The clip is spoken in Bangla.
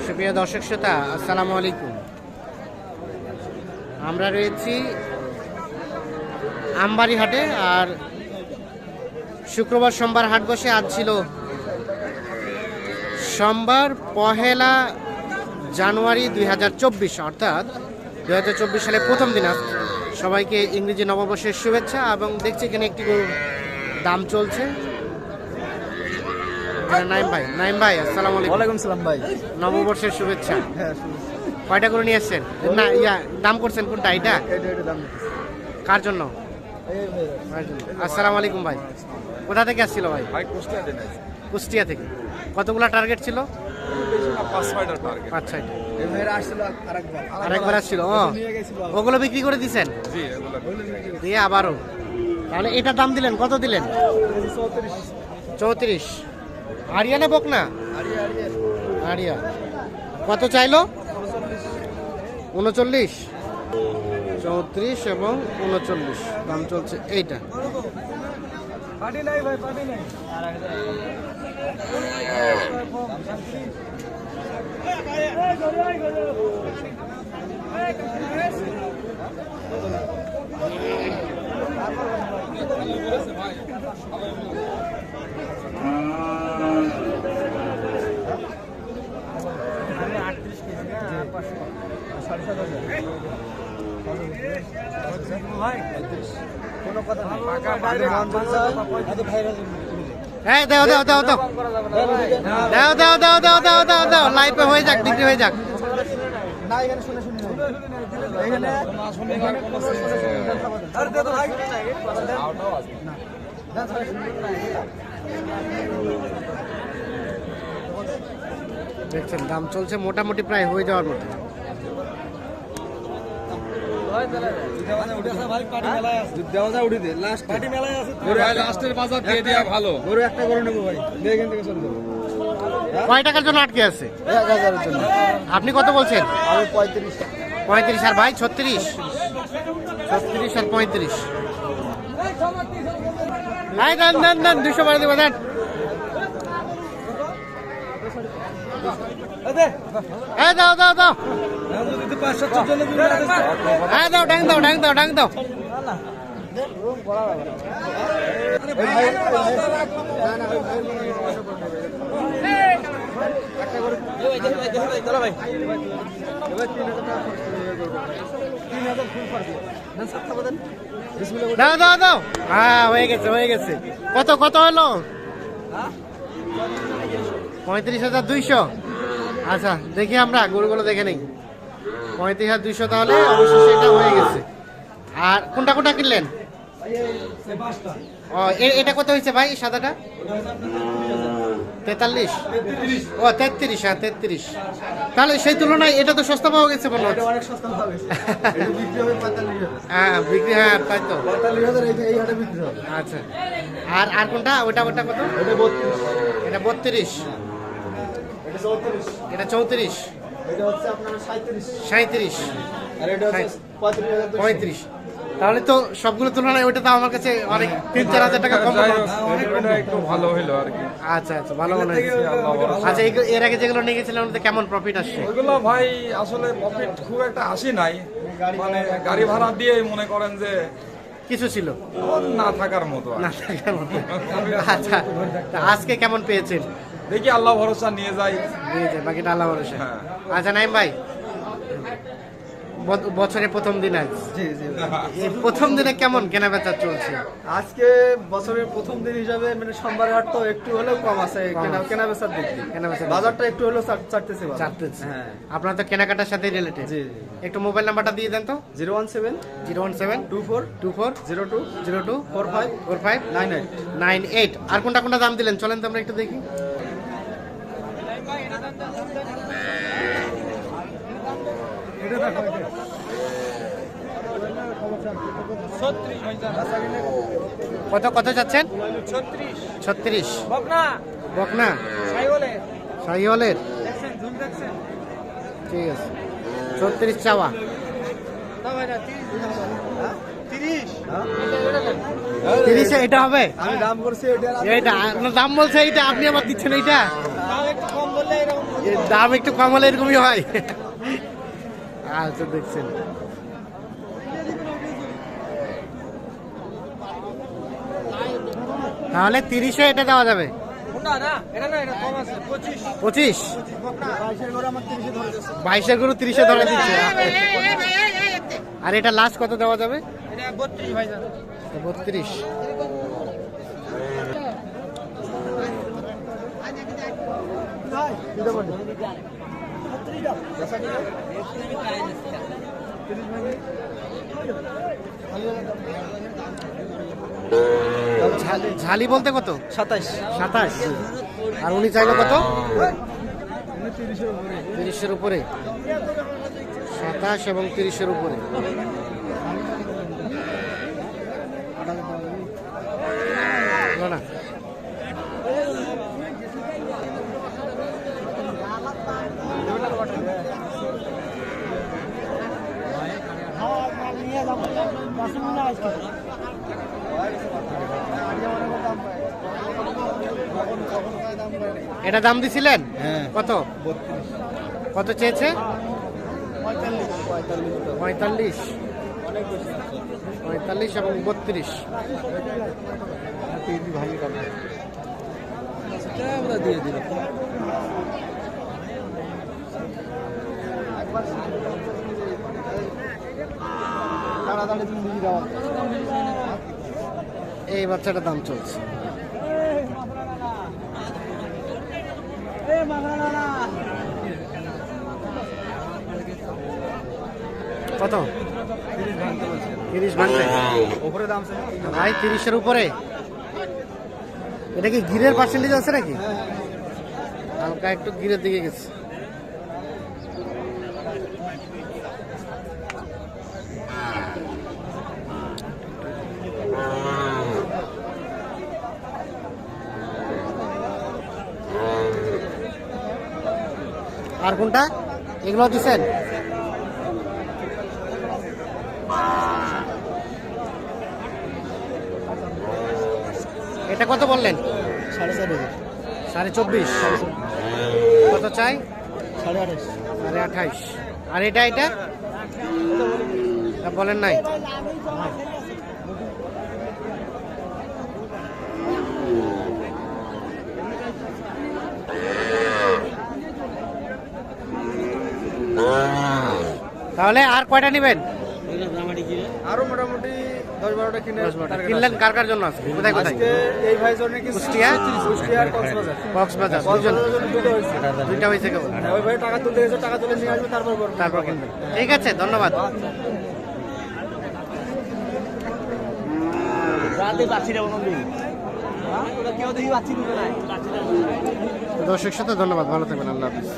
সুপ্রিয় দর্শক শ্রোতা, আসসালামু আলাইকুম। আমরা রয়েছি আমবাড়ি হাটে, আর শুক্রবার সোমবার হাট বসে। আজ ছিল সোমবার 1 জানুয়ারি 2024, অর্থাৎ 2024 সালের প্রথম দিন। সবাইকে ইংরেজি নববর্ষের শুভেচ্ছা। এবং দেখছি এখানে একটি গরুর দাম চলছে। নাইম ভাই আসসালামু আলাইকুম। ওয়ালাইকুম সালাম ভাই, নববর্ষের শুভেচ্ছা। হ্যাঁ কয়টা করে নিয়ে এসছেন? না দাম করছেন কোনটা? এটা কার জন্য? আসসালামু আলাইকুম ভাই, কোথা থেকে আসছিল ভাই? কুষ্টিয়া থেকে। কতগুলা টার্গেট ছিল? 5-6টা। আরেকবার আসছিল। ওগুলো বিক্রি করে দিছেন? দিয়ে আবারও। তাহলে এটার দাম দিলেন কত? দিলেন 34। আরিয়া না বকনা? আরিয়া। কত চাইলো? 39। 34 এবং 39 দাম চলছে। এইটা দাও দাও দাও দাও দাও দাও দাও দাও দাও দাও দাও লাইভে হয়ে যাক, বিক্রি হয়ে যাক। দেখছেন দাম চলছে মোটামুটি প্রায় হয়ে যাওয়ার মতো। কয় টাকার জন্য আটকে আছে? আপনি কত বলছেন? 35। আর ভাই 36 আর 35। ভাই দেন দেন দেন 200 বাড়ি দেবো। দেন দাও দাও দাও দাও ডাং দাও ডাং দাও ডাং দাও। দাও দাও দাও। হ্যাঁ হয়ে গেছে হয়ে গেছে। কত কত হলো? 35,200। আচ্ছা দেখি আমরা গরুগুলো দেখে নেই। 35,200 তাহলে অবশ্যই এটা হয়ে গেছে। আর কোনটা কোনটা কিনলেন? ও এটা কত হয়েছে ভাই সাদাটা? 43। ও 33। হ্যাঁ 33। তাহলে সেই তুলনায় এটা তো সস্তা পাওয়া গেছে মনে হচ্ছে। হ্যাঁ বিক্রি, হ্যাঁ তাই তো। আচ্ছা আর আর কোনটা? ওটা ওটা কত? এটা 32। এটা 34। 37। 35। তাহলে তো সবগুলো তুলনায় ওইটা তো আমার কাছে অনেক 3-4 হাজার টাকা কম। একটু ভালো হলো আর কি। আচ্ছা আচ্ছা ভালো মনে হয়েছে। আচ্ছা এর আগে যেগুলো নিয়ে গেছিলাম ওটাতে কেমন প্রফিট আসছে? ওইগুলো ভাই আসলে প্রফিট খুব একটা আসি নাই, মানে গাড়ি ভাড়া দিয়ে মনে করেন যে কিছু ছিল না থাকার মতো। না থাকার মতো। আচ্ছা আজকে কেমন পেয়েছেন? দেখি আল্লাহ ভরসা নিয়ে যাই, বাকিটা আল্লাহ ভরসা। হ্যাঁ। আচ্ছা নাইম ভাই, বছরের প্রথম দিন আজ, এই প্রথম দিনে কেমন কেনা বেচা চলছে? আজকে বছরের প্রথম দিন হিসাবে মানে সোমবার হাট তো একটু হলেও কম আছে কেনা বেচার দিক দিয়ে। বাজারটা একটু হলেও চাটতেছে। হ্যাঁ আপনার তো কেনাকাটার সাথে রিলেটেড। একটু মোবাইল নাম্বারটা দিয়ে দেন তো। 017 24 02 02 45 45 98। আর কোনটা কোনটা দাম দিলেন চলেন তো আমরা একটু দেখি। কত কত যাচ্ছেন? 36। বকনা শাহিওয়ালের। ঠিক আছে 36 চাওয়া। 30 এটা হবে? আমি দাম করছি এইটা আপনার দাম বলছে এইটা, আপনি আবার দিচ্ছেন এইটা। এর দাম একটু কম হলে এরকমই হয়। আচ্ছা দেখছেন, তাহলে 30-এ এটা দেওয়া যাবে। 25 22-এর গরু 30-এ ধরে দিচ্ছে। আর এটা লাস্ট কত দেওয়া যাবে? 32। ঝালি বলতে কত? 27। 27। আর উনি চাইলো কত? 30-এর উপরে। 27 এবং 30-এর উপরে। না এটা দাম দিছিলেন? হ্যাঁ। কত কত চেয়েছে? 45 এবং 32। দিয়ে দিল। এই বাচ্চাটার দাম চলছে। কত? 30 ভাঙতে উপরে দাম আছে ভাই, 30-এর উপরে। এটা কি গিরের পার্সেন্টেজ আছে নাকি? হালকা একটু গিরের দিকে গেছে। আর কোনটা? এগুলো দিচ্ছেন? এটা কত বললেন? 24.5। কত চাই? 28.5। আর এটা এটা বলেন নাই? তাহলে আর কয়টা নেবেন? আরো মোটামুটি 10-12টা কিনলেন কার কার জন্য? আছে কোথায় কোথায়? আজকে এই ভাই জন্য কি কুষ্টিয়া? কুষ্টিয়া আর কক্সবাজার। কক্সবাজার দুইটা হয়েছে কেবল। ওই ভাই টাকা তুলতে গেছে, টাকা তুলে নিয়ে আসবে, তারপর কিনবেন। ঠিক আছে, ধন্যবাদ। দর্শক সাথে ধন্যবাদ, ভালো থাকবেন, আল্লাহ হাফিজ।